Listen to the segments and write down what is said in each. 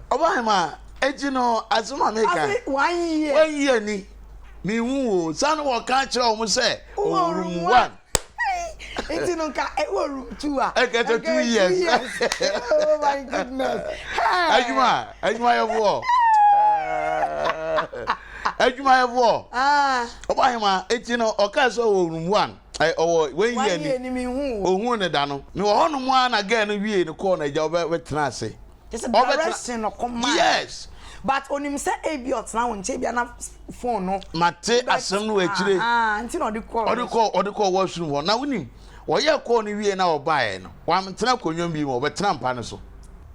Obama, ejino azuma meka. 1 year. 1 year ni. Me hu san wo ka kire o mo say room 1. Ejino ka room 2 ah. I get 2 years. Oh my goodness. Ajuma yebo. Ajuma yebo. Obama, ejino o ka so room 1. Oh, 1 year ni me hu. Ohun ne da no. Me wo hono mo ana ga no wie ne ko na ja obetena ase. It's a direction of command. Yes. But onim say ebiot na won che bia na phone no. Mate asem no akire. Nti na call. Odi call washroom ho. Na wonim. Wo ye call ni wie na obae no. Wa mtena konwom bi mo obetena mpa ne so.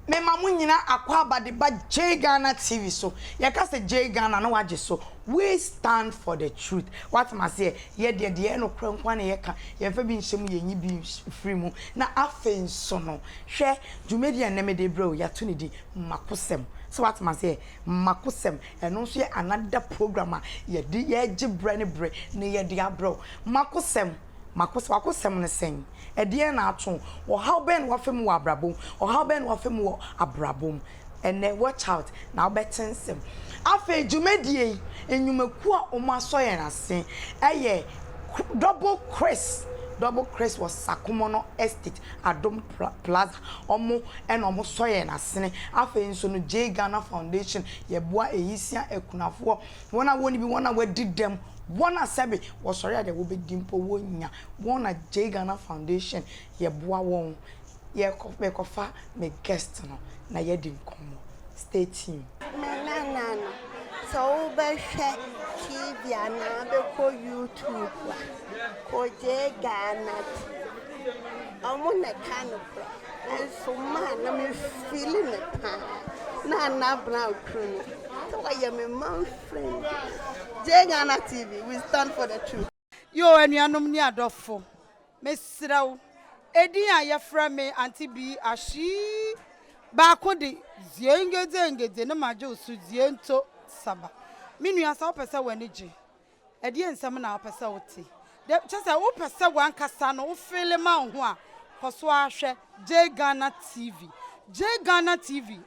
Me mamu nyina akwa abade ba J Ghana TV so. Ye ka say J Ghana no waje so. We stand for the truth. What must say? Ye de no kwankwa na ye ka. Ye fa bi nhyem ye nyi bi free mu. Na afen so no. Hwe dwumedi eneme de bro ya to ne di Makosem. So what must say? Makosem. Eno so ye another program ye di ye gi bre ne bre na ye di abro. Makosem ne sen. Edie na ato. Wo how ben wo fem wo abrabom. Wo how ben wo fem wo abrabom. And then watch out. Now betensem. Afa dwumedie enyumaku a omaso ye na sen. Eye double Chris was Sakumono Estate Adom Plaza omo and omo so ye na sen. Afa nso no J Ghana Foundation ye boa eyisia ekunafo. Wona woni bi wona wadi dem. One asabi was sorry that will be dimpo wonya. One a J Ghana Foundation ye boa won ye kofa me guest no na ye dim komo. Stay tuned. No. So be share TV na be ko YouTube ko J Ghana. Omo na kanu pro. So man na me feeling it na brown crew. So I am a man friend. J Ghana TV, we stand for the truth. Yo, anuanom ni adofo. Mesraw. Edi a yefra me anti bi ashi. Ba ko de ziengeze na maje osu ziento saba. Minu asa opese wanije. Edi ensem na opese oti. De chese opese wankasa no wo feel ma ho a koso ahwe J Ghana TV. J Ghana TV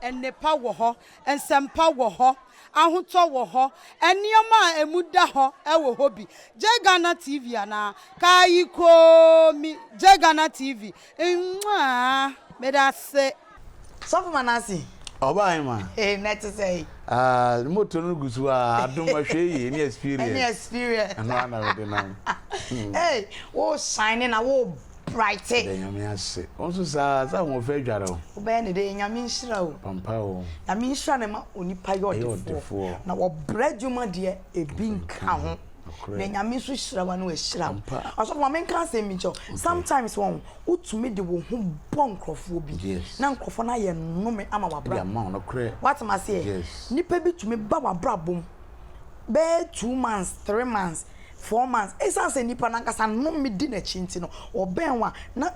ennepa wo ho, ensempa wo ho. Ahuto wo ho enioma emuda ho ewo hobi J Ghana TV ana kayiko mi J Ghana TV medase so for Manasseh Oba ma net to say moto no gusu a adom ahwe ye ni experience no ana we na hey wo shining na wo bright de nyame ase onso sa wo fa dware o be ne de nyame nhira o pampa o nyame nhira ne ma onipa yodefo na wo bradwuma de ebi nka ho na nyame so hira wa na we hira aso ma men kan say mi cho sometimes won utumi de wo hu bon krofo bi na krofo na ye nnome ama wa bra what am I say nipa bi tumi ba wa brabom be 2 months 3 months 4 months esa se nipa na nkasa no me di na chinti no obenwa na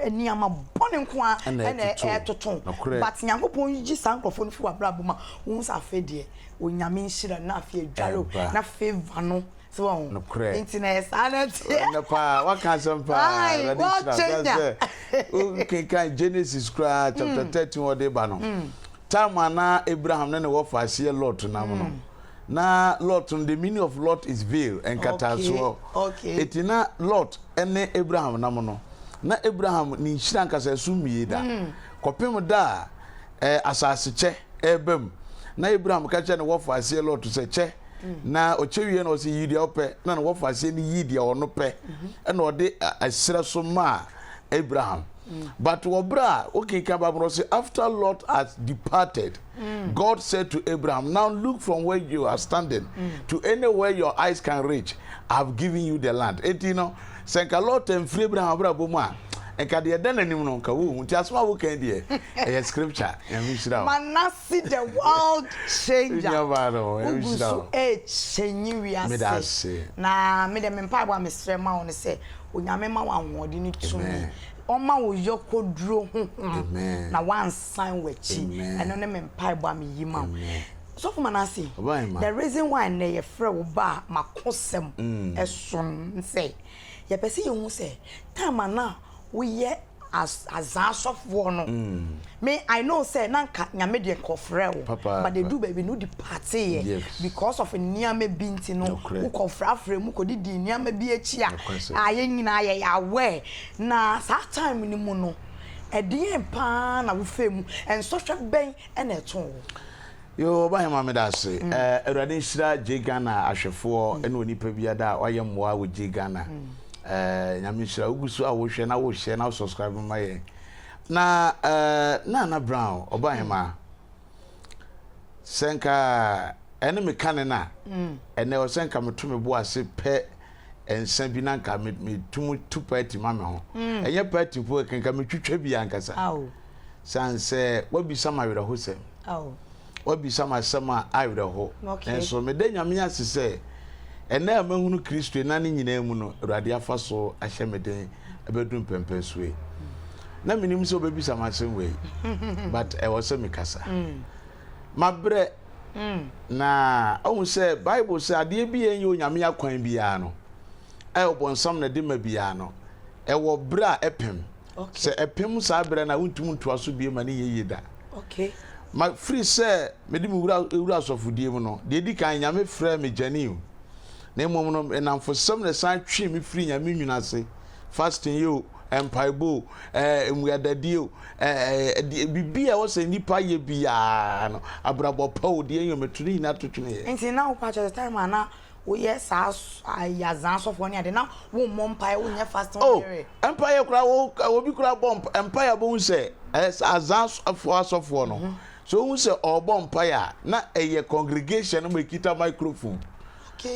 eniama bone nko a ene etoton but nyankopon yi sankrofo no fi wa braboma won sa fedie onyame nhira na afi adwaro na favor no so on internet sanity na pa wa kan sampa okay kan Genesis chapter 13 ode ba no time na Abraham na wo fa ase Lot na mo no na Lot, the meaning of Lot is veil and kataso. Okay. Etina Lot ene Abraham namono. Na Abraham ni nhira nkasa sumie da. Kopem da asase che ebem. Na Abraham ka che ne wofa ase Lot se che. Na ochewie na o se yidi ope na na wofa ase ni yidi ono pe. E na ode asira so ma Abraham. But wabra okay Bible say after Lot has departed, God said to Abraham, now look from where you are standing to anywhere your eyes can reach. I have given you the land. Et you know, senka Lot and free Abraham braboma. And ka de den anim no ka wo nti asoma wo kan de e scripture Manasseh the world changer ugusu chenyi wiase na me de me mpa bwa mesre ma wo ne se onyame ma wa nwode ni tumi oma wo yokoduro na one sign wechi eno ne me mpa bwa me yima so for Manasseh the reason why na ye frɛ wo ba Makosem eson say ye pese ye hu say time na we ye as asofo no me I know say nanka nyame de kofre wo but they do baby no the party because of niame binti no wo kofra afre mu ko di niame bi echi a aye nyina aye yawe na sa time ni mu no edien pa na wo femu en so hwe ben en eton yo ba hema me da se Awurade nhira Jegana ahwefo ene onipa bia da waye mmoa wo Jegana nyame nhira ugusu a wo hwe na wo share na subscribe ma ye na na Brown oba hema senka ene me kane na ene o senka metumi bo ase pe ensa bi na nka me tumu tu party ma me ho enye party po kenka me twitwa bi ankasa sanse wabi sama wira hosem wabi sama sama awira ho enso me de nyame asese ene amahunu Kristo na ne nyina mu no Awurade afa so ahye me den ebedum pempe suwe na minim so baby sama sem we but e was me kasa mabre na o say Bible say ade bi en yo nyame akwan bia no e obonsam na de ma bia no e wo bra epem se epem sa bra na wuntum ntoa so bia ma ne yeye da ma free say me di mu wura sofudie mu no de di kan nyame frɛ me janiu na mom no enamfosam na san twi me free nyame nwunase fasting yo empaibo emuadadio bibia wo se nipa ye bia no abrabo pawo de enyo metuni na totwene ye enti na wo pa cho time ana wo yes ayazan so for ne de na wo mompai wo nya fasting period empire kura wo bi kura bomb empire bo nse azan so no so wo se obompai na eye congregation mo ekita microphone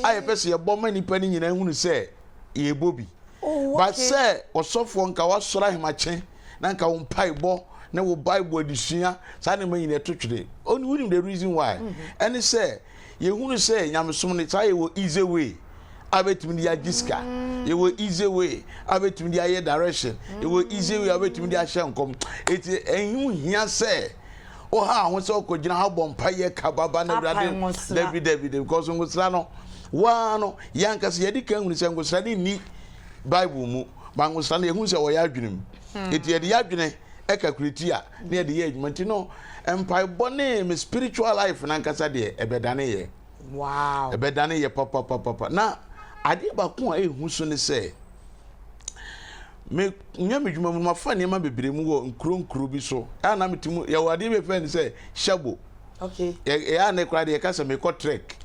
aye pese ye bomba nipa ni nyina hunu se ye bobi but say osofo nka wasora hemache na nka wo mpaibo na wo bible adisua sa ne manyine totwere oni wuni the reason why and say ye hunu say nyamesom ne sai wo easy way abetimi dia giska ye wo easy way abetimi dia ye direction ye wo easy way abetimi dia hye nkom eti enhu hia say o ha ho se okogina ha bompa ye kababa na David because ngusra no wa no yankase ye dikan hunu se ngusra ni Bible mu bangusra na ehun se wo ya adwenem eti ye de ya adwene ekakureti a na ye de ye adwumanti no empire bone me spiritual life na nkasa de ebedane ye wow ebedane ye papa na ade ba ko a ehun so ne se me nyame dwuma mu mafa ne ma bebre mu wo nkro bi so na metimu ye wade be fe ne se shabo ya ne kra de kasa me ko trek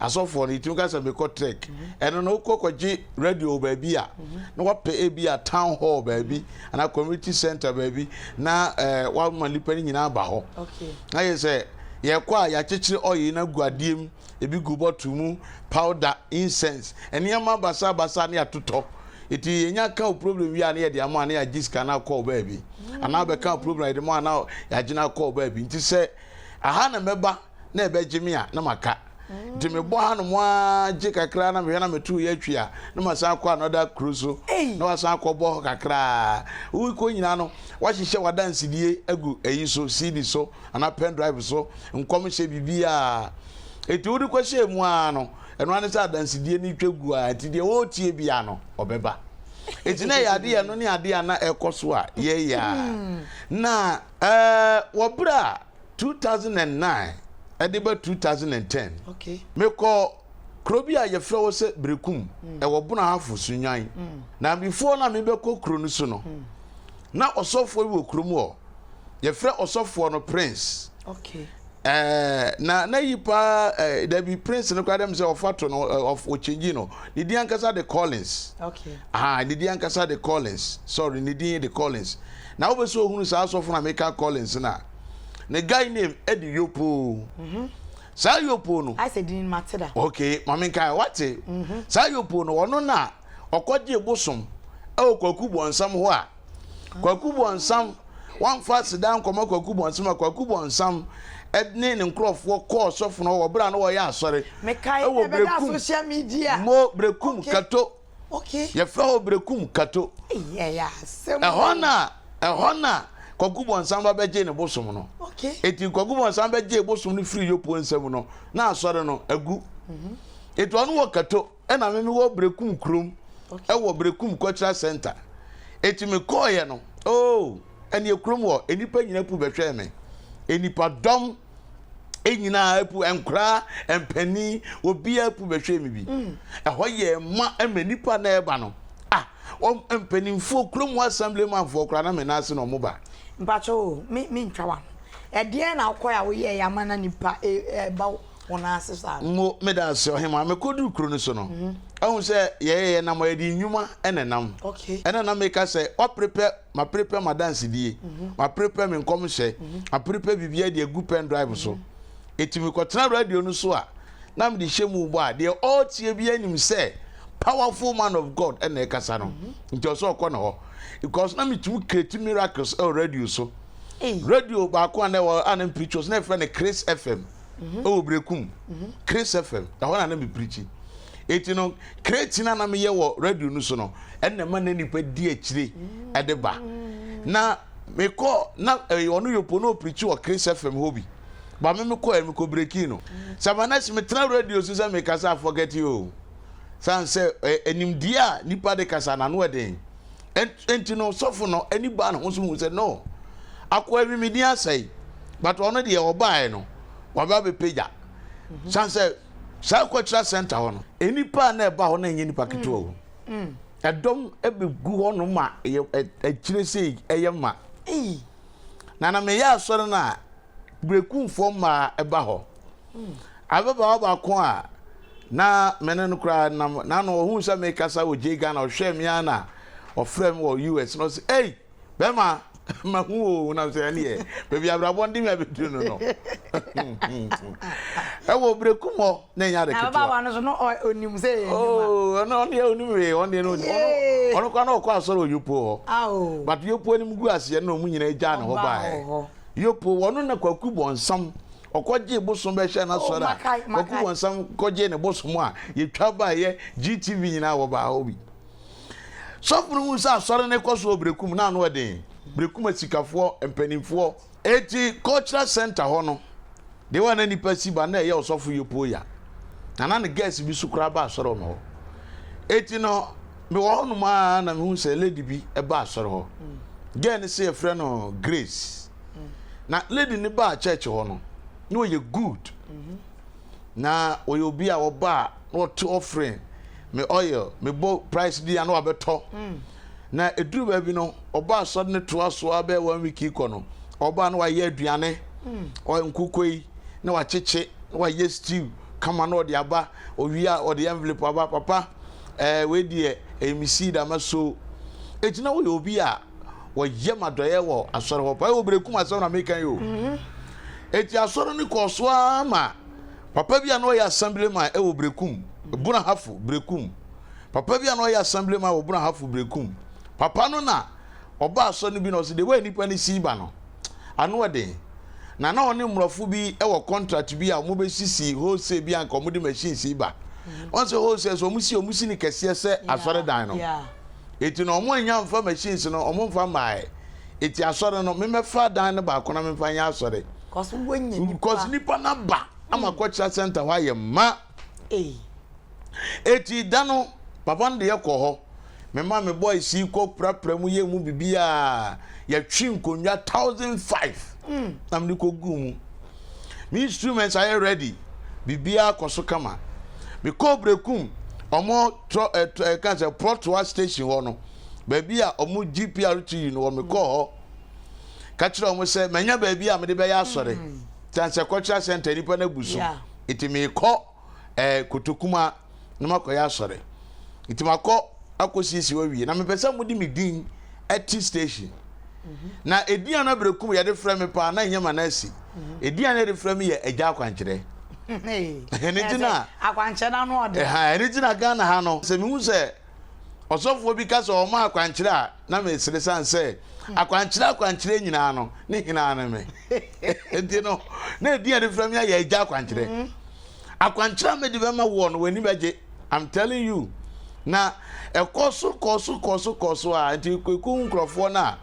asofo ni timu kasa me ko trek eno no kokoji radio baabi a na wape ebi a town hall baabi na community center baabi na wa malipa ni nyina ba ho na ye se ye kwa ya chechire oyi na guadiem ebi gubotumu powder incense eniama basa na atoto iti yenya ka problem wi ana ye de ama na ya jiska na call baabi ana be ka problem de mo na ya gina call baabi nti se aha na meba na ebe gimi a na maka nti me bo ha no mo age kakra na me na metu ye atwia na masa akọ another cruise na wasa akọ bo kakra wi ko nyina no wa hihye wadanse die agu eyi so CD so ana pen drive so nkom hye bibia eti wudi ko hye mu a no eno ane sa danse die ni twegu a eti die wo tie bia no obeba eti na ya de no ne ade na ekoso a ye ya na wobra 2009 ediba 2010 me ko krobia ye frɛ wo se brekum e wo bona hafo sunyan na before na me be ko kro no so no na osofo wi wo krom wo ye frɛ osofo no prince na yipa there be prince no kwa dem say ofato no of ochenji no the diankasa the Collins the diankasa the Collins sorry the Collins na wo be so ohunu sa asofo na make Collins na the guy name Eddie Yopo. Sa Yopo no. I said in Matida. Okay, mami kai wate. Sa Yopo no ono na okoje bosom. E okwaku bonsam ho a. Kwaku bonsam one fast down koma kwaku bonsam kwaku bonsam edne ne nkrofo course of no wo bra no wo ya asore. Me kai e be da social media. Mo brekum kato. Okay. Ye fa ho brekum kato. Yeah. Ehona kwakubo nsamba beje ne bosom no eti kwakubo nsamba beje bosom no free Yopo nsam no na asore no agu eti onu wo kato e na me wo brekum krom e wo brekum cultural center eti me koye no oh and you krum wo enipa nyina pu behwe me enipa dom enyina apu enkra empani obi apu behwe me bi eho ye ma emanipa na eba no ah empanimfo krum assemblyman fo kra na Manasseh no moba mpacho mi ntwa edie na akoya wo ye yamana nipa ba wona asesa mo medase ohema me kodu kro no so no ahun se ye na mo edi nwuma enenam okay enenam me ka se o prepare ma dance die ma prepare me nkom hye ma prepare bibia de gu pen drive so etimi ko tena radio no so a na me de hyemu bo a de all tie bia nim se powerful man of God ene e kasa no nti o so ko na ho because na me tumi create miracles on radio so radio ba ko na wo anem preachers na friend Chris FM o brekum Chris FM da ho na me preaching eti no create na me ye wo radio no so no ene ma na nipa di akire edeba na me ko na onu yopo no preach wo Chris FM hobi ba me ko breaking no Manasseh me tena radio so say me kasa forget you san say enim dia nipa de kasa na no eden enti no sofo no ani ba no so mu say no akwa bi me dia say but ono de obae no waba be peja san say sa cultural center ho no enipa na eba ho na enye nipa keto ho edom ebegu ho no ma ekire sei eyema na me ya asoro na brekum fo ma eba ho ababa ba ko a na menen kra na no hu sa me kasa o je Ghana o hwe me ana o frem wo US no say hey bema ma hu na say ani e be abrabo ndi me abedu no e wo brekum ho na nya de keto baba no so no onim say oh no ne onim we on de no ono kwa na ko asoro yopo ho but yopo ni mugu ase na mu nyina ja na ho ba yopo wono na kwaku bonsam okoje bosom be hye na sora kwaku bonsam koje ne bosom a yetwa ba ye GTV nyina wo ba obi sofuru mu sa sora ne koso obrekum na no den brekum asikafo empanimfo eti cultural center ho no de wana nipa siba na ye osofu yopo ya na ne guest bi sukura ba sora no eti no me wo no ma na me hu se lady bi e ba sora ho gen se frɛ no Grace na lady ni ba church ho no no ye good na we obi a wo ba no to offering me oil me bo price dia no abeto na eduru ba bi no oba so ne to aso abe 1 week iko no oba no wa ye aduane o nkukoi na wa cheche wa ye stew kama no de aba owia o de envelope aba papa we die emisi da maso etina wo obi a wo ye madoye wo asore ho pa wo brekum asore na mekan yo eti asore ni koso ama papa bia no ya assemblyman e wo brekum buna hafu brekum papa bia no ya assemblyman wo buna hafu brekum papa no na oba asore ni bi no se de we nipa ni siba no ano de na oni mrofo bi e wo contract bi a mo be sisi wholesale bi anka mo de machine siba once wholesale so mo si ni kese se asore dan no eti no mo anya mfa machines no mo mfa mai eti asore no me mefa dan ne ba kona me mfa nya asore cause nipa na ba ama cultural center wa ye ma eti dano papa nde ye ko ho me ma me boy si ko prapra mu ye mu bibia ya twi nkonwa 1005 am ni ko gumu me instruments are ready bibia koso kama me ko brekum omo cancer protwa station ho no baby a omo GPRT no me ko ho ka kire omo se manya baby a me de be ya asore cancer cultural center nipa na busu itimi ko kotokuma no makoya asore itimako akosisi wawie na me pesa mudi me din at station na edian na brekum ye de frɛ me pa na nya Manasseh edian na de frɛ me ye agya kwankire enitina akwanche na no ode enitina Ghana ha no se mi hu se osofo bi ka se o ma akwankyere a na me sere san se akwankyere nyina no ne hina na me entino na edian de frɛ me ye agya kwankire akwankyere me de be ma wo no wani beje I'm telling you na koso a enti kweku nkrofo na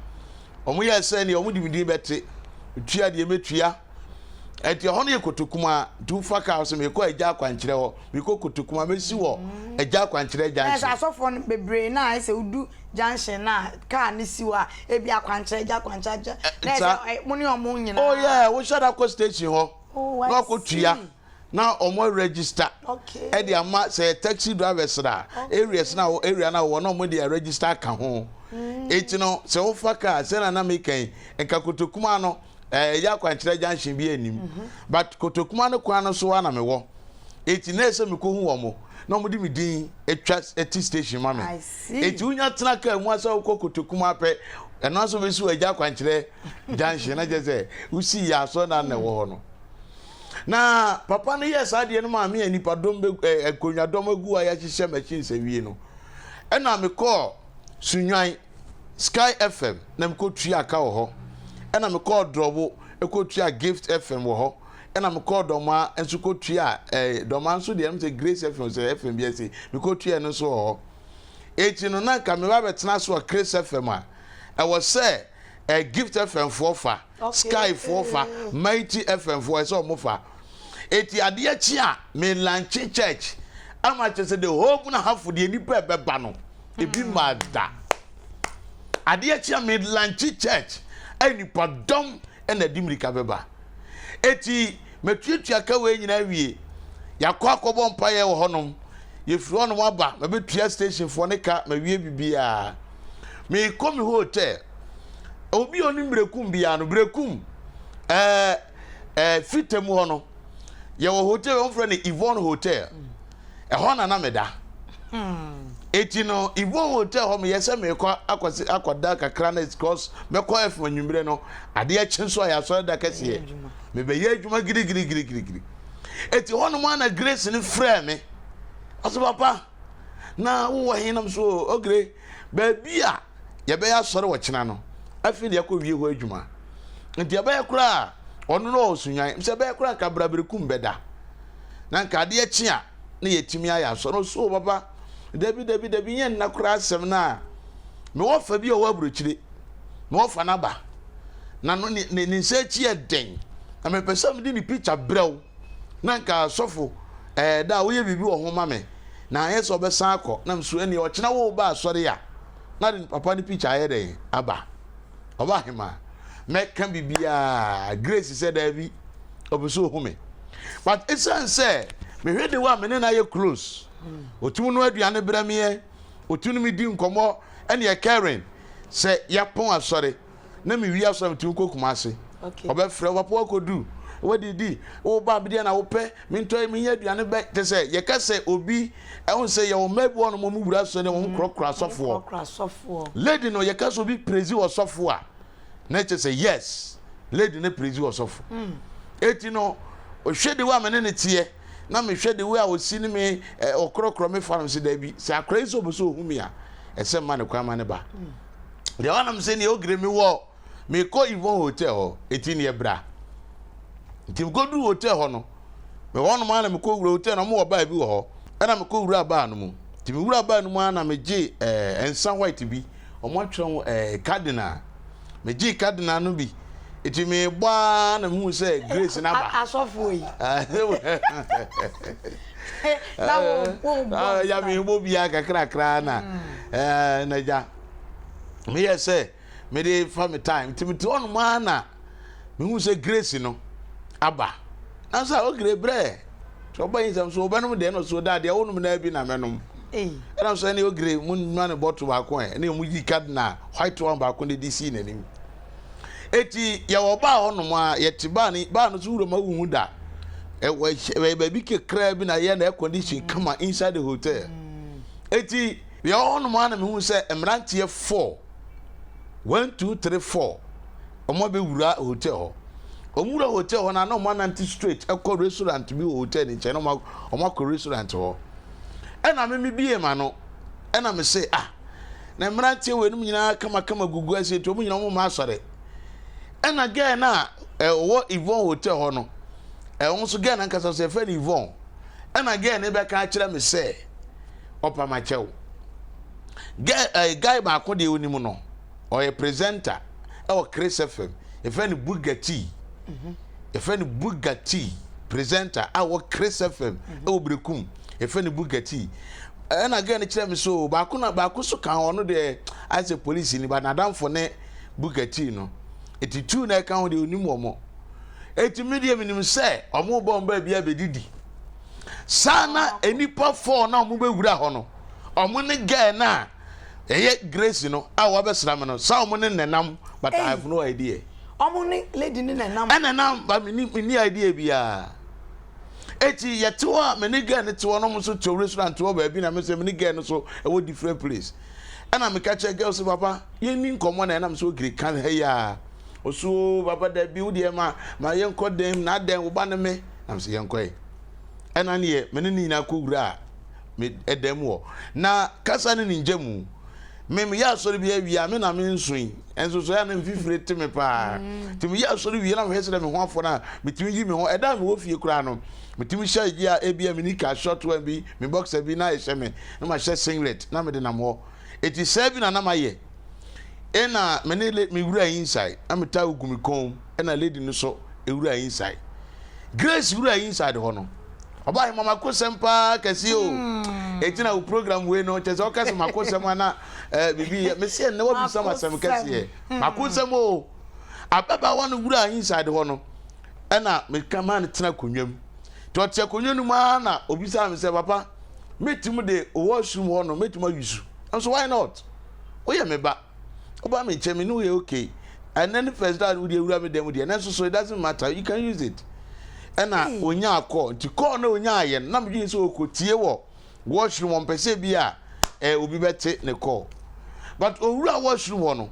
omo ye se ne omo dibidi bete tua de metua eti ho no yekotokuma du faka house me ko agya kwankyere ho me ko kotokuma mesi wo agya kwankyere junction yes asofo no bebre na ese udu junction na car ni siwa e bia kwankyere agya kwankyere na ese mo ni omo nyina oh yeah wo shada ko station ho na ko tua na omo register e de ama say taxi drivers da area na wo na omo de register ka ho eti no se wo faka se na me kan enka kotokuma no ya kwankyere junction bi anim but kotokuma no kwa no so wa na me wo eti na ese me ko hu wo mo na mo di me din etwa eti station ma me eti unya tena ka mu asa wo kotokuma pe eno so be su ya kwankyere junction na je se usi ya so na na wo ho no na papa no yes ade no ma me anipa dom be akonwa dom agu a ya hihye machine se wie no ena me call sunwan Sky FM na me ko tua ka wo ho ena me call drobo e ko tua Gift FM wo ho ena me call doma enso ko tua doma nso de em say Grace FM say FM bi say me ko tua no so wo ho eti no na ka me ba betena so Grace FM a e was say Gift FM for fa Sky for fa Mighty FM for so mo fa eti ade achi a me lanche church ama che say the hope na half de nipa beba no ebi mada ade achi a me lanche church any padom and a dimrika beba eti metuatua ka we nyina wie yakwa akobo mpaye wo honom yefiri honom aba mebetua station for ne ka ma wie bibia me komi hotel obi oni brekum bia no brekum fitem hono ye wo hotel on friend Yvonne hotel ho na meda eti no Yvonne hotel ho me yese me kwa akoda kakra na because me kwa efu anwumre no ade a chenso ya so da kase me be ye adwuma giri eti ho no ma na Grace ni frɛ me aso papa na wo hinam so ogre ba bia ye be ya sɔre wo kyena no afi de yakɔ wie ho adwuma nti ya be yakura ɔno no osunwan se be yakura ka braberekum beda na nka ade akyi a na yetimi aya so no so papa Dabi yen na kura asem na me wo fa bi o wa burokyire me wo fa na ba na no ni nse chi eden na me pesa me di ni picture brew na nka sofo da wo ye bibi wo ho ma me na yeso be san akọ na mso ani o kyena wo ba asore ya na di papa ni picture aye den aba oba hima me kan bibia Grace said Davi obuso hu me but it's say me hwe de wa me na ye close otumu no aduane bramiye otunu mi di nkomo ene ye Karen se yapon asore na mi wi asore tu kokuma ase obefre wapo akodu wadidi wo ba bide na wo pe mi nto mi nya aduane be te se ye ka se obi ehun se ye wo mabu ono mo mu wura so ne wo krokra sofo lady no ye ka so bi prezi wo sofo a na che se yes lady ne prezi wo sofo eti no o hwede wa mene ne tie na me hwede we a osi ni me okrokro me farm se da bi se akra iso bo so ohumi a ese ma ne kwa ma ne ba de wanam se ne ogre me wo me ko Yvonne hotel ho eti ne bra enti go du hotel ho no me wono ma na me ko wura hotel no mo ba bi wo ho na me ko wura ba no mu enti me wura ba no mu na me je ensan white bi omo twon cardinal me je cardinal no bi iti me gba na mu se Grace na ba asofo yi na wo ya me bo bia kakra na na ja me ye say me dey for me time ti me on ma na me hu se Grace no aba na so ogre bre so ba yin sam so ba no de no so da de wonu na bi na menom na so ne ogre mun ma ne bottle ba ko e na mu yi card na white one ba ko ne DC na nim eti ya wo ba honom a yeti ba no so wuro ma wu da we ba bi kekra bi na ye na air condition kama inside the hotel eti ya honom a na me hu se emrantie 4 1 2 3 4 omo be wura hotel ho omura hotel ho na no mo nanti straight ekọ restaurant bi hotel ni che no omo ko restaurant ho ena me bie ma no ena me say na emrantie we num nyina kama gugu ase to mo nyina mo ma asore ena girl na wo Yvonne hotel ho no won so girl na nkasa so fe ni Yvonne ena girl ne be ka kire me say opa ma chew guy ba ko de onimu no o ye presenter e wo Chris FM e fe ni Bugatti efeni Bugatti presenter our Chris FM obrekum efeni Bugatti and again kire me so ba ko so kan ono de as a police ni ba na damfo ne Bugatti no etitu na kan de onim omo eti media minim se omo bomba bia bedidi sana enipa 4 na omo bewura ho no omo ne girl na eye Grace no a wa besra me no sa omo ne nenam but I have no idea omo ne lady ne nenam nenam ba ni idea bia eti yeto a me ne girl ne to no mo so to restaurant wo ba bi na me se me ne girl no so e wo different place ana me ka che girl so papa ye ni nkomo na nam so gre kan he ya oso papa da bi wo de ma ye nko dem na den wo ba ne me nam se ye nko e ana ne me ne ni na ko wura me edem wo na kasa ne njamu me ya sori bi awia me na me nsuin enso so ya na mfifire te me pa timi ya sori wi na me hese me ho afo na metimi yi me ho eda me wo fie kura no metimi sha ya ebia me nika short one bi me boxer bi na ehye me na ma hye singlet na me de na mo eti serve na ma ye ena me ne me wura inside ameta ugumi kom ena lady no so ewura inside Grace wura inside ho no oba he mama Makosem pa kesi o etina u program we no chese o kase Makosem na bibi me se ne wo bi sama sem kesi Makosem o ababa wonu wura inside ho no ena me kama ne tena konwam to te konwanu ma na obi sa me se papa metim de o washroom ho no metim ayusu so why not oya me ba oba me che me no we okay and then first that we dey wura me dem dey and so it doesn't matter you can use it ena onya akọ ti call na onya aye na me dwin so okotie wo washroom on pese bia obi bete ne call but owura washroom wo no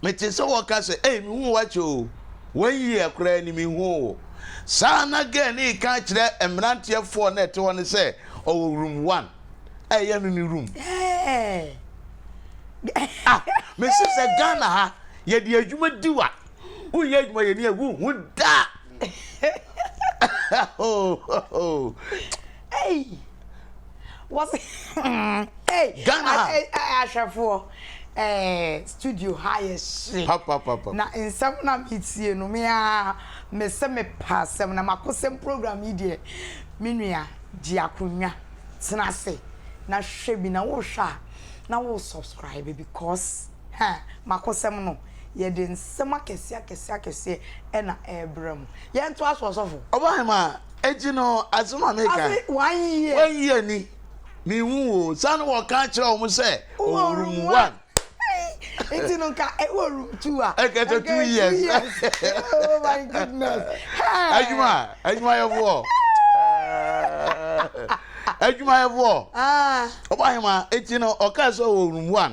me te so wo ka se me hu wa che o wan yi akra ni me hu sana ge ni ka kire emrantie 4 na ete wo ne se o room 1 ya no ni room me se Ghana ha ye de adwuma diwa wo ye adwuma ye ni awu hu da oh. Hey. What's hey Ghana Ashafo studio highest papa na nsam na mitie no me se me pasem na Makosem program yi de menua di akonwa tena se na hwe bi na wo hwa na wo subscribe because Makosem no ye de nsema kese na ebram ye nto asosofo obahema ejino azuma meka 1 year ni mi hu san wo ka kire o mu se room 1 ejino nka room 2 a get 2 years oh my goodness ajuma yevo ajuma yevo obahema ejino o ka so room 1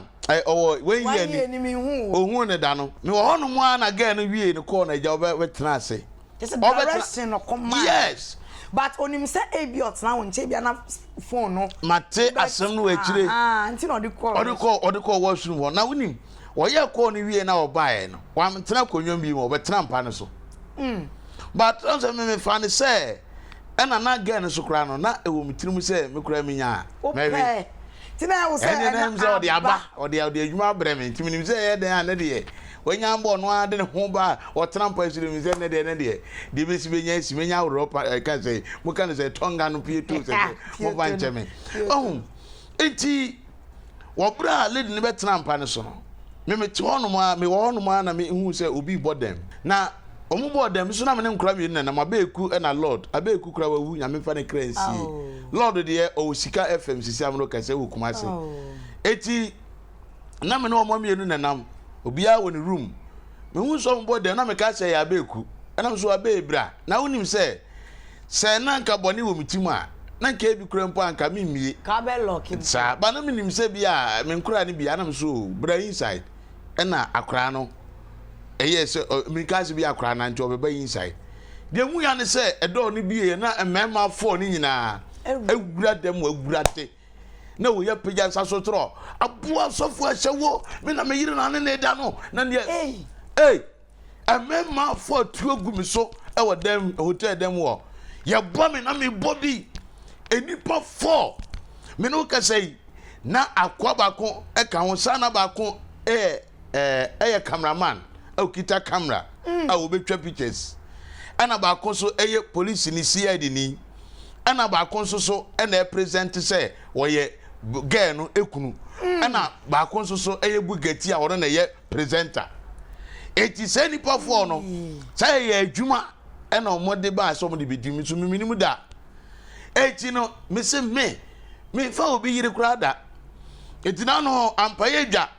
when ni me hu ohun ne da no me wo hono mu ana ga no wie ne call na ja obetena ase just a direction no command yes but onim say abiot na won che bia na phone no mate asem no akire nti no de call washroom ho na wonim wo ye call no wie na obae no wa mtena konwom bi mo obetena mpa ne so but also me fan say ena na ga ne so kra no na ewo mtirim say me kra me nya maybe tina wo say ene na o de aba o de adwuma breme ntimi nim say ye den ana de wanya mbo no ade ne ho ba o trampa isiri mi say ne de de besi benya simenya Europa ka say mo kan say tonga no pie tu say mo ba ncheme oh enti wo bra lady ne be trampa ne so no me ti hono ma me wo hono ma na me hu say obi bodem na omu bodem so na me ne nkura mi na ma beku na Lord abeku kura wawu nya me fa ne kransi Lord de o sika FM sisi amro ka say wo kumase eti na me no mo mienu nanam obia woni room me hu so mbo de na me ka say ya beku na me so abebra na wonim say na nka boni wo mitim a na nka ebi kura mpo anka me mie ka be lock sa ba na me nim say bia me nkura ni bia na me so bra inside na akra no yes me ka say bia akra na nti obeba inside de mu ya ne say edo ni bie na emema 4 ni nyina ewura dem ewurate na wo ye pija sasotro aboa sofu ahyewo me na me yire na ne da no na ne emema 4 tuogu mi so e wo dem hotel dem wo ye bo me na me bobi enipa 4 me no ka say na akwa bako e ka ho sana bako cameraman okita camera a wo betwa pictures ana ba ko so eye police ni CID ni ana ba ko so na present say wo ye girl no ekunu ana ba ko so eye bugati a wo na ye presenter eti se nipa fo no say ye adwuma na omode ba so mo de bidimi so miminim da eti no me se me fa obi yire kura da eti na no ampaye dwa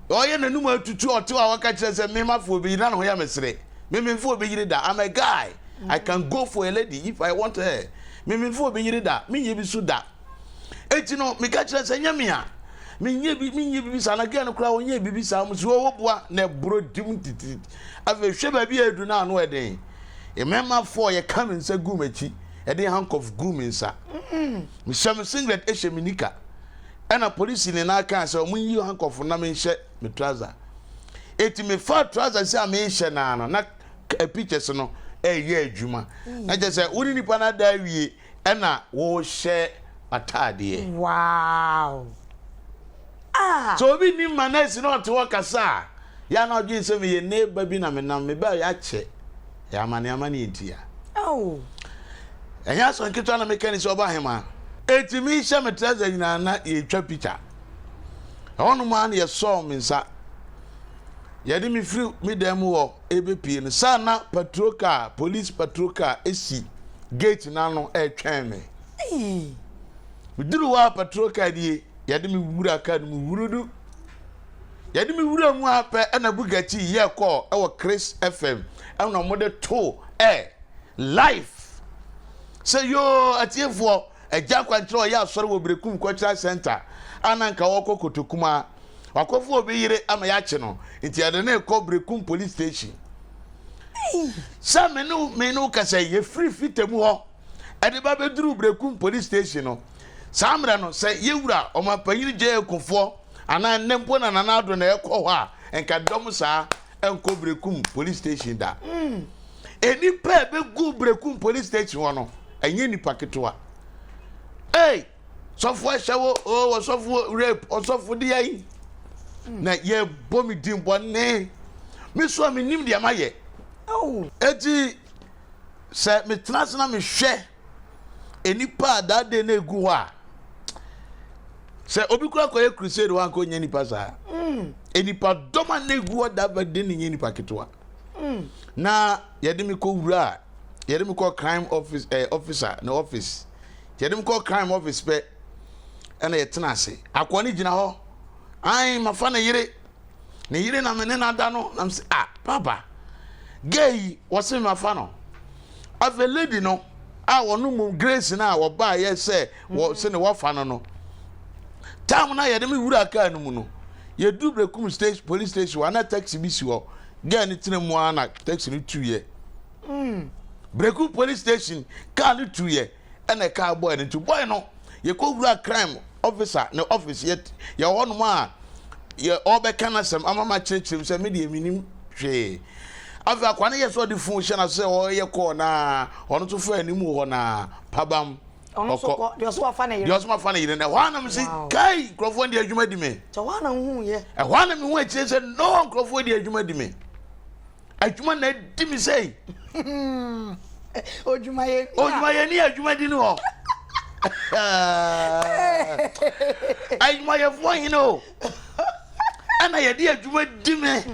oye nanum atutu ote wa waka kire se me mafo obi na no ya mesere me fo obi yire da. I'm a guy. I can go for a lady if I want her. Me fo obi yire da me ye bi su da eti no me ka kire se nyamia me nye bi sa na ge no kura onye bi sa mu so wo boa na bro dim titi ave hwe ba bi edu na no eden e mema for ye come nsa gumachi e dey handcuff guminsa me sham singlet e sheminika ana police ni na aka se omun yi handcuff na me hye me trouser eti me fa trouser se am hye na no na pictures no e ye adwuma na je se woni nipa na da wie ana wo hye atade. Wow. So obi ni Manasseh no to wakasa ya na odwin se me ye neighbor bi na me nam me ba ya che ya amane ntia. Oh. Enya so nketwa na mechanic oba hema etimi hye me trouser nyina na ye twa picture onu ma na ye saw me nsa ye de me free me dem wo ebepie no sa na patrol car police patrol car esi gate na no e twen me uduru wa patrol car die ye de me wura car mu wurudu ye de me wura mu apa na bugati ye call e wo Chris FM e na mo de to life say yo atiefo eja kwantre ya asore wo Brekum Cultural Center ananka woko kotokuma wakofo obi yire ama ya che no nti ade na ekọ Brekum police station sa menu ka say ye free fitemu ho ade ba beduru Brekum police station no samra no say ye wura o mapanyiri je ekofo ana nempo na nanado na ekọ ho a enka dom sa enko Brekum police station da eni pa be gu Brekum police station ho no enye ni paketoa sofo shawo o sofo rape o sofo di yi na ye bomi dimbo ne me so me nim dia maye eti se me transna me hwe enipa da de na egu ho a se obi kura koye crusade wan ko nya nipa sa enipa doma na egu ho da ba de ni nya nipa ketwa na ye de me ko wura ye de me ko crime office officer no office ye de me ko crime office pe ana ye tena ase akwani gina ho ai mafa na yire na me ne na da no na say papa gay wose mafa no ave lady no wonu mu grace na wo ba ye say wo se ne wo fa no tam na ye de me wura aka no mu no ye du Brekum station police station wana taxi bi si wo gay ni tena mu ana taxi ni 2 ye Brekum police station car ni 2 ye ana car boy ni 2 boy no ye ko wura crime officer no office yet ya wonu ma ye obeka sem amama chirechim se me de minim hwe afa akwane ye so de fun hye na se o ye ko na onu to fa animu ho na pabam onu so ko de so afa na yire de so afa na yire na wa na me se kai krofo de adwuma di me to wa na hu ye wa na me hu achire se no krofo de adwuma di me adwuma na di me sei odwuma ye ni adwuma di no ai my phone you know ana ye dia adwuma di me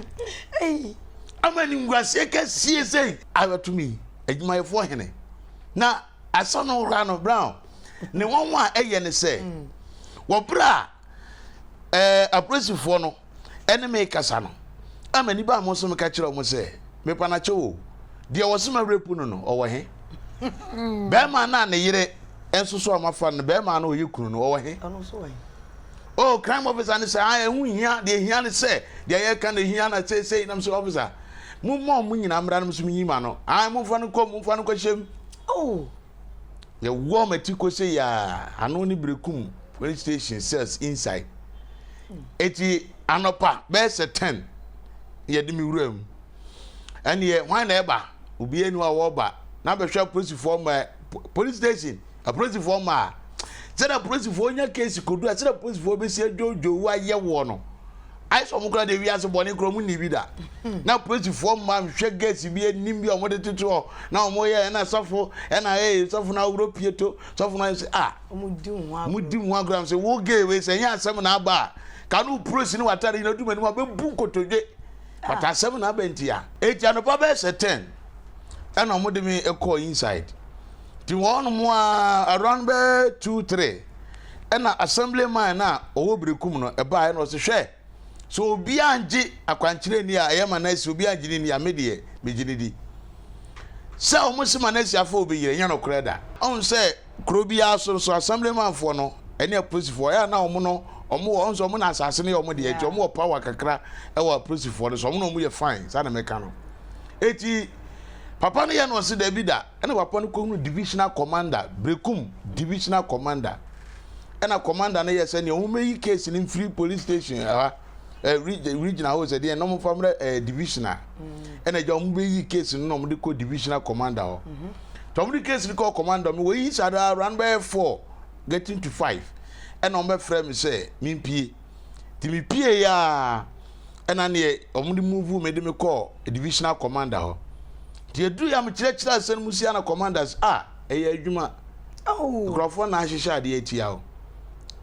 amani ngwase ka sie sei awatumi adwuma ye phone hene na asono rano brown ne wonwa eye ne se wo bra apresifo no ene me kasa no amani ba mo so me ka kire mo se me pana chewo de wo se ma repu no no owo he be ma na ne yire enso so amafa no be ma na oyekunu no owo he ano so oh crime officer ni say hu hia de hia ni say de ye kan de hia na say nam so officer mu nyina mra nam so nyima no mu fa no ko shem ye wo matiko say ya ano ni Brekum police station cells inside eti anopa be se 10 ye de mi wuram and ye wan na eba obi enu a wo ba na be hwa police station a police former said a police for your case could do a police for be said jojo wa ye wo no I saw Mukra de Vias Bonnie Cromuni Vida. Now, pretty form, ma'am, shake gets to be a nimby or what to draw. Now, Moya and I suffer, and I suffer now, Pieto, suffer now, say, ah, Mudim 1 gram, say, who gave us a young 7 hour. Can you press in what I do when my book to get? But I 7 hour bentia. 8 and Papa said 10. And I'm with me a call inside. To 1 more around 2, 3. And assembly man now, or Bricum, a buy and was a share. So bianji akwanchire ni a Manasseh bianji ni a medie bejinidi se o musi Manasseh afọ obeyire nya no kreda on say krobia so assemblyman fo no ene police fo ya na omo no omo on so omo na asase ne omo de eje omo power kakra e wa police fo so omo no omo ye fine sa na meka no eti papa no ye no se da bida ene papa no ko divisional commander brekum divisional commander ena commander na ye se ne omo yi case in free police station regional house there no family divisional and a jom be case no mo ko divisional commander o to mo case ko commander me we is around by 4 getting to 5 and on my friend me say me pie ti me pie ya and an ye o mo move me de me call divisional commander ho ti edu ya me kire asen musia na commanders adwuma grofo na ahihya de etia o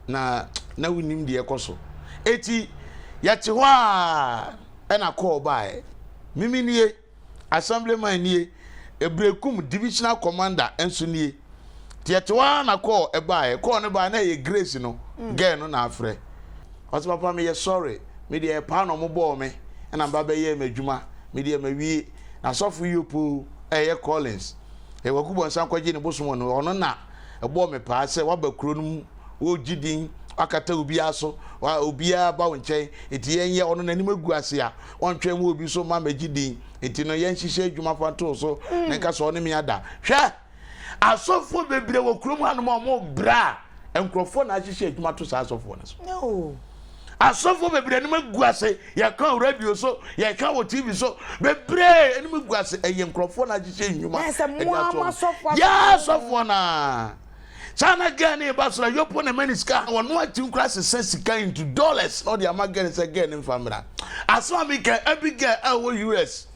na winim de ekoso eti yati wa ena call by mimi nie assemblyman nie ebrekum divisional commander enso nie yati wa na call e by call ne ba na ye grace no girl no na afre oso papa me ye sorry me de pa no mo bo me ena ba be ye madwuma me de ma wi na sofu yopo ye Collins e wakubo nsan kwaje ne bosom no ono na e bo me pa se wa ba kuro no o gidin akata obi aso wa obi aba wonchen enti yenye ono nanim aguase a wontwe mu obi so ma magidin enti no yen hihye adwuma fanto so nenka so ne me ada hwe asofo bebre wo krom hanom mo bra enkrofo na hihye adwuma to sa asofo na so no asofo bebre ne maguase ya kan radio so ya kan wo TV so bebre ne maguase eye enkrofo na hihye adwuma ya asofo na China Gani Basra, you put a maniska, or no 2 classes sense into dollars, or the Amagan again in family. As one became every girl our US.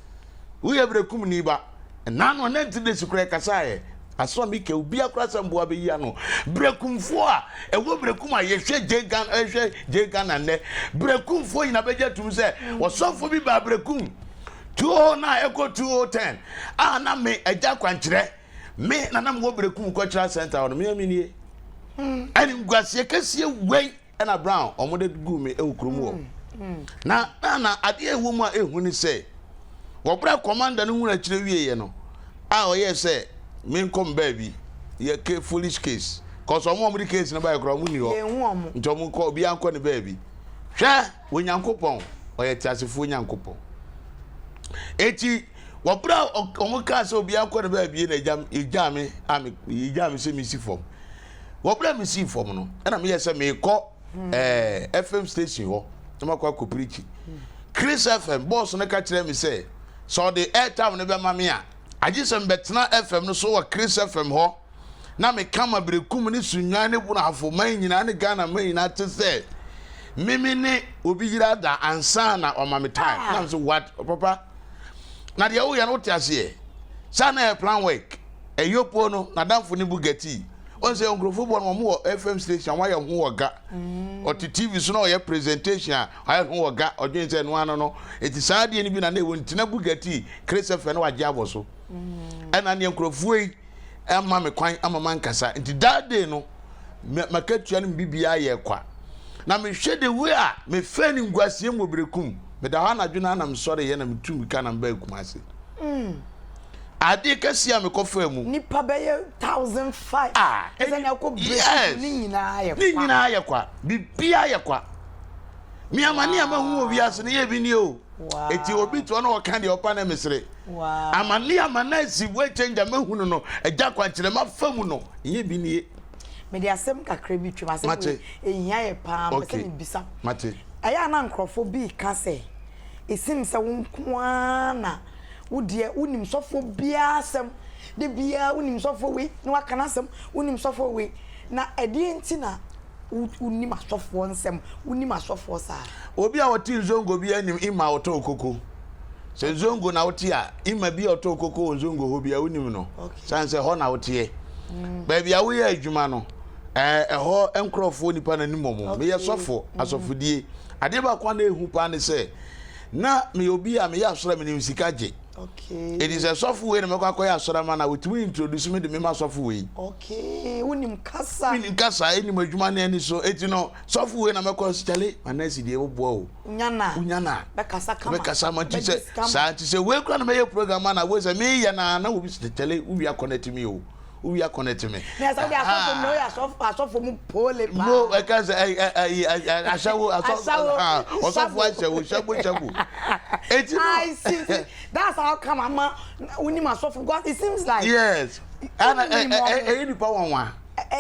We have the Kumniba, and none on empty this crack aside. As one became be a class and Boabiano. Brekum 4, and what Brecuma, ye share Jagan and ne. Brekum 4 in a budget to say, was so for me by Brecum 209 echo 2010. Ah, na me a jack and me na nam go Brekum cultural center on me nie ani ngwase kase wei na brown omode gu me ekrum wo na ade ewu mu a ehu ni say wo bra commander no hu na kire wieye no oye say me nkom baby ye ke foolish case cause omo mo case na ba ekro mu ni ho nto mu ko bi anko ne baby hwe wo nyankopon oye tiasefo nyankopon eti wabra omuka so bia kwere ba bie na ijame se mi si form wabra mi si form no na me yese me ko FM station ho na makwa ko preach Chris FM boss na ka kire mi say so the airtime no be ma me a agisem betena FM no so wa Chris FM ho na me kama Brekum ni sunwan ne bu na afo man nyina ne Ghana man nyina te say mimi ne obi yira da ansa na o ma me time na so what papa na de wo ya no tiase sana e plan work e yopo no na damfo ni bugati on say ongrofo bo no mo FM station wa ya ho woga o TV so no ye presentation a ho woga odwen say no ano no eti saade ni bi na wo ntina bugati Chris FM no waje aboso ana ne ongrofo yi ama me kwan ama man kasa enti that day no makatua no bibia ye kwa na me hwede we a me fani ngwasie mo Brekum me da na dwuna na me sore ye na me tum ka na mba Kumase ade kasia me kofa mu nipa be 1005 ese na ko Brekum ni nyina ye kwa bibia ye kwa mi amani amahu obi ase ne ye bi ni o eti obi to na o kan de opa na mesere amani Manasseh we change amahu no eja kwa kire ma famu no ye bi ni me de asem kakra bi twema asem ehia ye pa me se ni bisa mate aya na nkrofo bi ka se esim se wonkwa na wodie wonim sofo bia asem de bia wonim sofo we na waka na asem wonim sofo we na ede nti na unim asofo nsem unim asofo sa obi a woti nzongo bi anim ima oto okoko se nzongo na woti a ima bi oto okoko nzongo ho bi a unim no sanse ho na wotie ba bia wo ya adwuma no ho enkrofo nipa na nimomo me ye sofo asofodie ade ba kwa na ehu pa ne se na me obi a me ya asora me nim sikaje. Okay. It is a software na mekwa koya asora ma na we introduce me the me software. Okay, unim kasa. Unim kasa eni madwuma na ani so eti no software na mekwa chale Manasseh de wo o. Unyana. Be kasa ma ti se sa ti se we kura na me program na we se me ya na wo bi chale we ya connect me o. We are connecting me. Na so be asofo no ya asofo mu pole pa. No, because ashawo shabu. I see. That's how come mama unim asofo because it seems like yes. And any power one.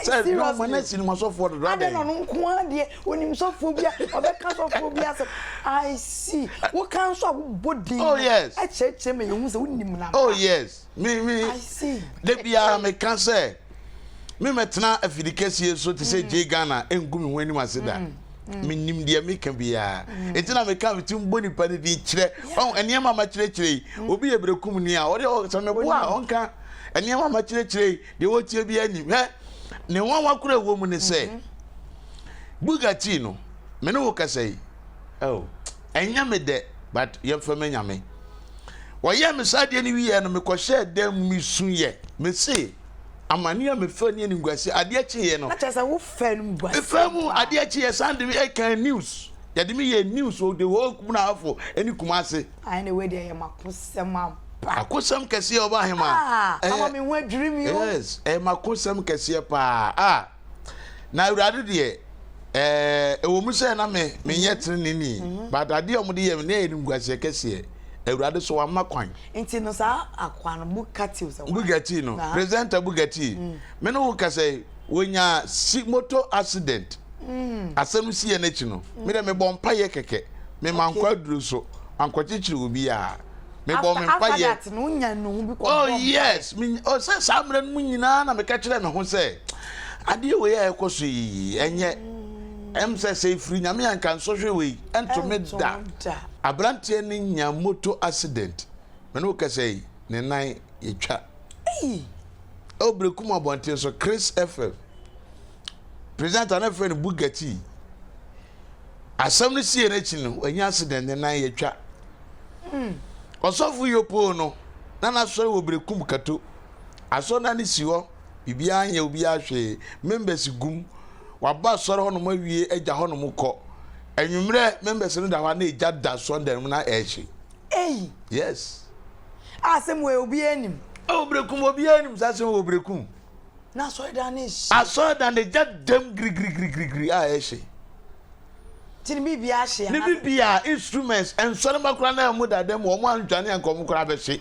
Said no Manasseh ni masofo do. I don't know nko de unim sofo bia obeka sofo bia say I see. What can so body? Oh yes. I cheche me you say unim na. Oh yes. Me I see. They be me can say me metna afidikesi so to say J Ghana engumi wani maseda. Me nim dia me kan bia. Etina me kan bitim boni pa di kire. On enema ma kire obi ebrekum ni a ode so me bo a onka enema ma kire de wo tie bia ni. Ne wanwa kura wo mu ne say Bugatti no me no ka say oh enya me de but ye fa me nyame wo ye me sade ni wi ye no me ko share dem mi sun ye me say amania me fa ni ngwase ade achi ye no acha say wo fa nu ngwase fa mu ade achi ye sande me e kan news ye de me ye news o de wo kumna afo eni kumase ai ne we de ye makosem Makosem kese oba hema ama me ho dream you yes Makosem kese pa na urade de ewo mu se na me yetre ni but ade omde ye na eni ngwase kese urade so wa makwan enti no sa akwan Bugatti no presenter Bugatti me no kase wonya motor accident asem si ye na chi no me de me bompa ye keke me mankwa duru so ankochichiri obi a me bom me pa ye oh yes me o se samre mu nyina na me ka kire me ho se ade we ya ekoso yi enye say free nyame anka nsohwe we ento me da abrante ni nya motor accident me no ka say ne nan yetwa obrekum abonte so Chris FF presenter na friend Bugatti asam ni sie na chi no anya accident ne nan yetwa Osofu yopo no na sori obrekum kato aso na ni siwo bibia anya obi ahwe members gum waba sori ho no mawie eja ho no mko enwumre members no da ho na eja da so ndem na echi yes asem we obi anim obrekum obi anim sasem obrekum na so da na echi aso da na eja dem gri a echi tin bibia hye ni bibia instruments and sorma kura na mu da dem wo mo antwane ankom kura be hye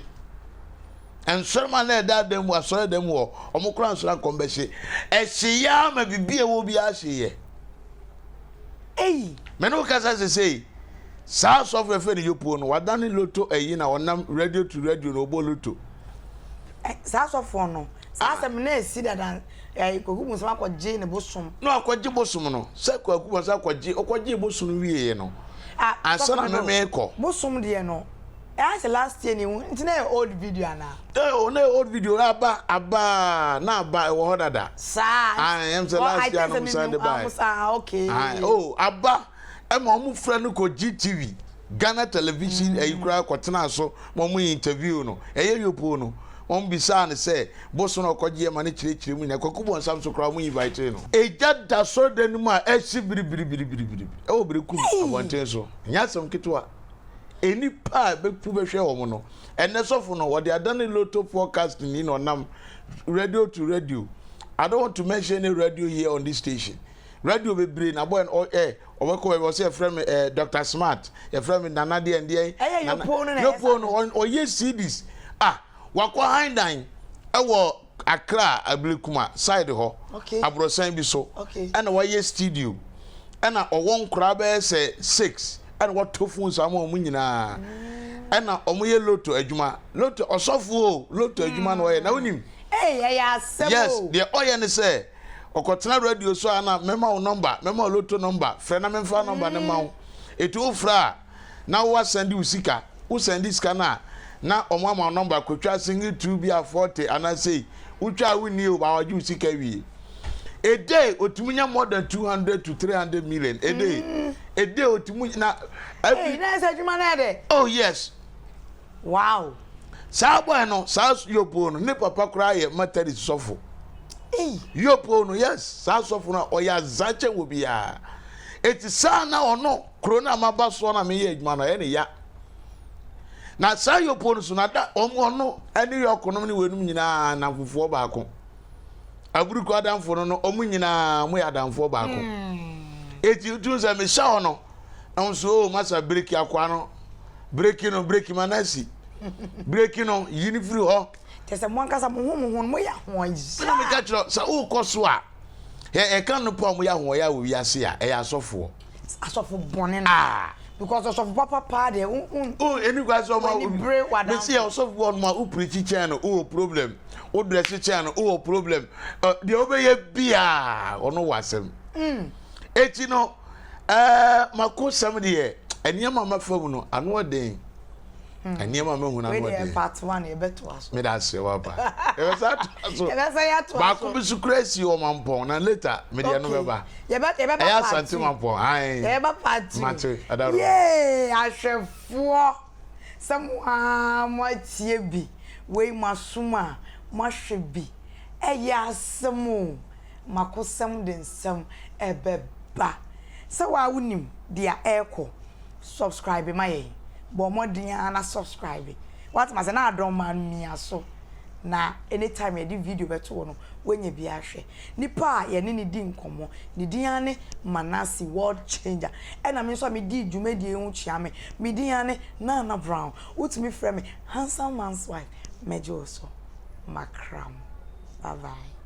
and sorma na da dem wo asore dem wo omo kura ansora ankom be hye ehye ya ma bibia wo bi ahye ye me no kasa say sa software fe ni yopo no wadane loto eyi na onam radio to radio no obo loto sa software no sa asem na esi dadan kogumu sama kwaje ne bosom no akwaje bosom no se kogumu sa akwaje bosom wiye no ansana me ko bosom de no as last year ni ntina old video ana na old video aba na aba wo hodada sa I am the last year no Sunday by okay aba e mo mu fra no ko GTV Ghana television kura kwotena so mo mu interview no yopo no on bisa ne say boso no kwaje ma ne chire mu na kwakubo nsam so kra mu invite no eja da so da nu ma echi biri e wo brekum abonten so nya sam kitwa eni pa be pu be hwe wo mo no ene sofo no wo de adane loto forecast ni no nam radio to radio. I don't want to mention any radio here on this station. Radio be brain na boy obeko we say friend Dr. Smart your friend Nana de and dey your phone on yes CDs wakwa hindan ewo Accra Ablekuma side ho abrosan bi so and why studio and owon kura be say 6 and what two phones am mu nyina and omoye loto adwuma loto osofo loto adwuma no ye na wonim ya sebo yes the oye ne say okotena radio so ana mema wo number mema wo lotto number frɛ na memfa number ne ma wo etu wo fra na wo send wo sika wo send sika na omo ama number kwatwa single 2 bia 40 ana say utwa wo ni o ba wo ju sika wie a day otumunya more than 200 to 300 million a day otumunya hey na say juma na de oh yes wow sa boy no sa yopo no ne papa kura ye materi sofo yopo no yes sa sofo na oya zache wo bia eti sa na ono krona maba so na me ye adwuma na ye ne ya na sa yopo no so na da ono ani yokonom ne wenum nyina na fufuo baako aburuko adamfo no omu nyina mo ya adamfo baako eti tunza me sha ono nso masa break akwa no break Manasseh break no yini free ho tese mo ankasa mo ho ya ho yi na me ka kiro sa o koso a e kan no po mo ya ho ya wo wiase a e asofo bone na because asofo papa de eni kwa so ma me see asofo one ma u preach channel o problem o dress channel o problem de obeye bia ono wasem eti no Makosem de eniema mafam no ano den eniema mahu na no den part 1 e beto aso me da se wa ba e be sa to e be sa ya to ba ko bi su crazy o mampon na later me de no be ba ye be part 2 ya santi mampon ai ye be part 2 mate adaro ye ahwefo samwa mo tie bi we masuma mo hwe bi e ya asemu Makosem den sam e be ba se wa wonim dia eko subscribe my bo modin na subscribe what ma say na adon man mi aso na anytime you video beto no wenye bi ahwe nipa ye ne di nkomo ne din ne Manasseh world changer e na me so me di dwumadi hu chia me din ne Nana Brown utimi frɛ me handsome man's wife mejo so makram bye bye.